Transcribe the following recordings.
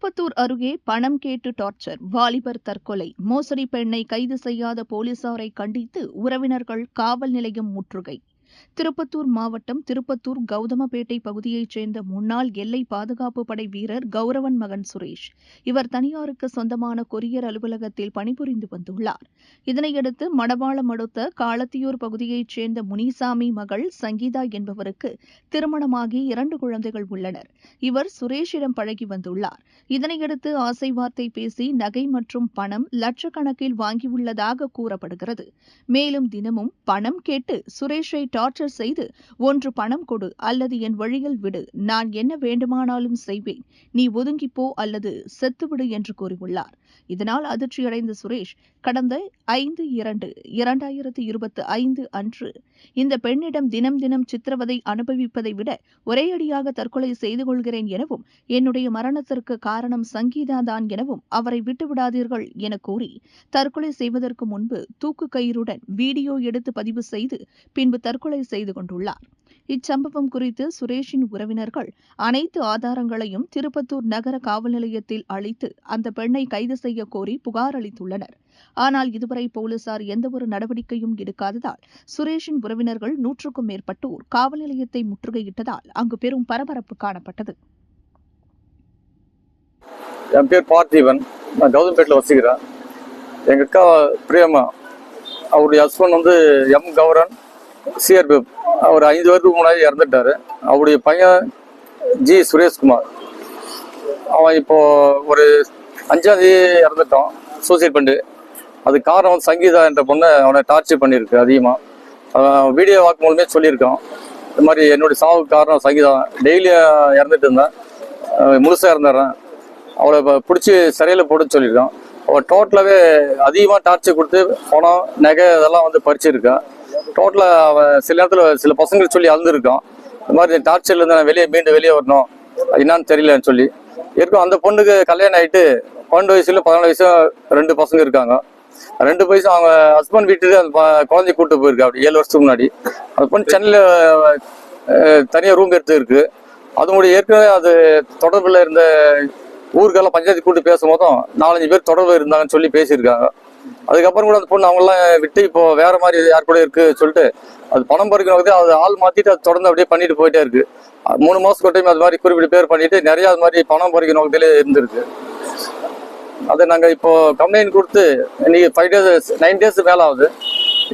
திருப்பத்தூர் அருகே பணம் கேட்டு டார்ச்சர், வாலிபர் தற்கொலை, மோசடி பெண்ணை கைது செய்யாத போலீசாரை கண்டித்து உறவினர்கள் காவல் நிலையம் முற்றுகை. திருப்பத்தூர் மாவட்டம் திருப்பத்தூர் கௌதமபேட்டை பகுதியைச் சேர்ந்த முன்னாள் எல்லை பாதுகாப்பு படை வீரர் கௌரவன் மகன் சுரேஷ். இவர் தனியாருக்கு சொந்தமான கொரியர் அலுவலகத்தில் பணிபுரிந்து வந்துள்ளார். இதனையடுத்து மடவாளம் அடுத்த காலத்தியூர் பகுதியைச் சேர்ந்த முனிசாமி மகள் சங்கீதா என்பவருக்கு திருமணமாகி 2 குழந்தைகள் உள்ளனர். இவர் சுரேஷிடம் பழகி வந்துள்ளார். இதனையடுத்து ஆசை வார்த்தை பேசி நகை மற்றும் பணம் லட்சக்கணக்கில் வாங்கியுள்ளதாக கூறப்படுகிறது. மேலும் தினமும் பணம் கேட்டு சுரேஷை டார்ச்சர் செய்து, ஒன்று பணம் கொடு அல்லது என் வழியில் விடு, நான் என்ன வேண்டுமானாலும் செய்வேன், நீ ஒதுங்கிப்போ அல்லது செத்துவிடு என்று கூறியுள்ளார். இதனால் அதிர்ச்சியடைந்த சுரேஷ் கடந்த 5/2/2025 அன்று இந்த பெண்ணிடம் தினம் தினம் சித்திரவதை அனுபவிப்பதை விட ஒரேயடியாக தற்கொலை செய்து கொள்கிறேன் எனவும், என்னுடைய மரணத்திற்கு காரணம் சங்கீதா தான் எனவும், அவரை விட்டுவிடாதீர்கள் என கூறி தற்கொலை செய்வதற்கு முன்பு தூக்கு கயிறுடன் வீடியோ எடுத்து பதிவு செய்து பின்பு தற்கொலை செய்து கொண்டுள்ளார். இச்சம்பவம் குறித்து சுரேஷின் உறவினர்கள் அனைத்து ஆதாரங்களையும் திருப்பத்தூர் நகர காவல் நிலையத்தில் அளித்து அந்த பெண்ணை கைது செய்ய கோரி புகார் அளித்துள்ளனர். ஆனால் இதுவரை போலீசார் எந்தவொரு நடவடிக்கையும் எடுக்காததால் சுரேஷின் உறவினர்கள் 100க்கும் மேற்பட்டோர் காவல் நிலையத்தை முற்றுகையிட்டதால் அங்கு பெரும் பரபரப்பு காணப்பட்டது. என் பேர் பார்த்திபன், நான் கௌதம்பேட்டில் வசிக்கிறேன். எங்கள் அக்கா பிரியமா, அவருடைய ஹஸ்பண்ட் எம் கௌரன் சிஆர்பி, அவர் 5 வருடத்துக்கு முன்னாடி இறந்துட்டாரு. அவருடைய பையன் ஜி சுரேஷ்குமார், அவன் இப்போ ஒரு 5ஆம் தேதி இறந்துட்டான், சூசைட் பண்ணி. அது காரணம் சங்கீதா என்ற பொண்ணை அவனை டார்ச்சர் பண்ணியிருக்கு அதிகமாக. வீடியோ வாக்கு மூலமே சொல்லியிருக்கான், இந்த மாதிரி என்னுடைய சாவுக்கு காரணம் சங்கீதா, டெய்லி இறந்துட்டு இருந்தேன், முழுசாக இறந்துடுறேன், அவளை பிடிச்சி சிறையில் போட்டுன்னு சொல்லியிருக்கான். அவள் டோட்டலாகவே அதிகமாக டார்ச்சர் கொடுத்து பணம் நகை இதெல்லாம் பறிச்சிருக்கான். டோட்டலாக அவன் சில நேரத்தில் சில பசங்களுக்கு சொல்லி அழுந்துருக்கான், இந்த மாதிரி டார்ச்சர்லேருந்து நான் மீண்டும் வெளியே வரணும், என்னான்னு தெரியலன்னு சொல்லி இருக்கும். அந்த பொண்ணுக்கு கல்யாணம் ஆகிட்டு 12 வயசுல 14 வயசு 2 பசங்க இருக்காங்க. 2 வயசு அவங்க ஹஸ்பண்ட் வீட்டுக்கு அந்த குழந்தைய கூப்பிட்டு போயிருக்கா. அப்படி 7 வருஷத்துக்கு முன்னாடி அந்த பொண்ணு சென்னையில் தனியாக ரூம் எடுத்து இருக்கு. அதனுடைய ஏற்கனவே அது தொடர்பில் இருந்த ஊருக்கெல்லாம் பஞ்சாயத்து கூப்பிட்டு பேசும்போதும் 4-5 பேர் தொடர்பில் இருந்தாங்கன்னு சொல்லி பேசியிருக்காங்க. அதுக்கப்புறம் கூட அந்த பொண்ணு அவங்களாம் விட்டு இப்போ வேற மாதிரி யார் கூட இருக்கு சொல்லிட்டு அது பணம் பறிக்கணும், அது ஆள் மாத்திட்டு அது தொடர்ந்து அப்படியே பண்ணிட்டு போயிட்டே இருக்கு. 3 மாசத்துக்கு ஒரு டைம் அது மாதிரி குறிப்பிட்ட பேர் பண்ணிட்டு நிறைய அது மாதிரி பணம் பறிக்க நோக்கத்திலே இருந்திருக்கு. அதை நாங்கள் இப்போ கம்ப்ளைண்ட் கொடுத்து இன்னைக்கு 9 டேஸ் மேலே ஆகுது,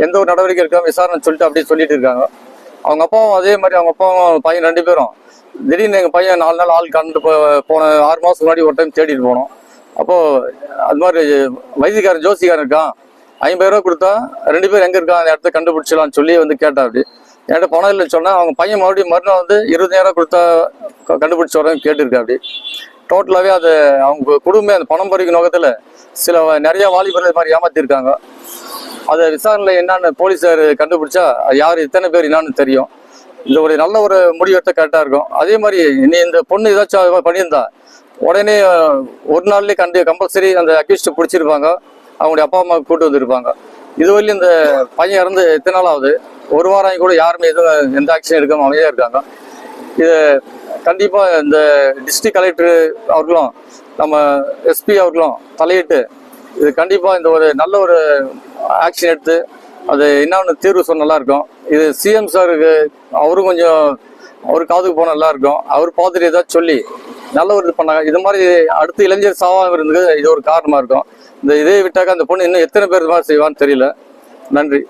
எந்த ஒரு நடவடிக்கை இருக்காம விசாரணை சொல்லிட்டு அப்படியே சொல்லிட்டு இருக்காங்க. அவங்க அப்பாவும் அதே மாதிரி, அவங்க அப்பாவும் பையன் 2 பேரும் திடீர்னு எங்கள் பையன் 4 நாள் ஆள் கண்டு போன 6 மாதத்துக்கு முன்னாடி ஒரு டைம் தேடிட்டு போனோம். அப்போது அது மாதிரி வைத்தியக்காரன் ஜோசிக்காரன் இருக்கான், 50,000 ரூபா கொடுத்தா 2 பேர் எங்கே இருக்கான் அந்த இடத்த கண்டுபிடிச்சலான்னு சொல்லி கேட்டா. அப்படி என்கிட்ட பணம் இல்லைன்னு சொன்னால் அவங்க பையன் மறுபடியும் 20,000 ரூபா கொடுத்தா கண்டுபிடிச்சி வரேன்னு கேட்டிருக்கேன். அப்படி டோட்டலாகவே அது அவங்க குடும்பமே அந்த பணம் பறிக்கும் நோக்கத்தில் சில நிறைய வாலிபர்கள் மாதிரி ஏமாத்திருக்காங்க. அதை விசாரணையில் என்னன்னு போலீஸார் கண்டுபிடிச்சா யார் இத்தனை பேர் என்னான்னு தெரியும். இந்த ஒரு நல்ல ஒரு முடிவெடுத்த கரெக்டாக இருக்கும். அதே மாதிரி இனி இந்த பொண்ணு ஏதாச்சும் அது மாதிரி பண்ணியிருந்தா உடனே ஒரு நாள்லேயே கம்பல்சரி அந்த அக்யூஸ்ட் பிடிச்சிருப்பாங்க, அவங்களுடைய அப்பா அம்மா கூட்டு வந்திருப்பாங்க. இதுவரையிலும் இந்த பையன் இறந்து எத்தனை நாள் ஆகுது, 1 வாரம் கூட யாருமே எதுவும் எந்த ஆக்ஷன் எடுக்காமல் அமைதியாக இருக்காங்க. இது கண்டிப்பாக இந்த டிஸ்ட்ரிக்ட் கலெக்டர் அவர்களும் நம்ம எஸ்பி அவர்களும் தலையிட்டு இது கண்டிப்பாக இந்த ஒரு நல்ல ஒரு ஆக்ஷன் எடுத்து அது என்னன்னு தீர்வு சொன்ன நல்லா இருக்கும். இது சிஎம் சாருக்கு அவரும் கொஞ்சம் அவரு காதுக்கு போனால் நல்லா இருக்கும். அவர் பார்த்துட்டு ஏதாச்சும் சொல்லி நல்ல ஒரு இது பண்ணாங்க. இது மாதிரி அடுத்து இளைஞர் சாவாக இருந்தது இது ஒரு காரணமாக இருக்கும். இதே விட்டாக்கா அந்த பொண்ணு இன்னும் எத்தனை பேர் இது மாதிரி செய்வான்னு தெரியல. நன்றி.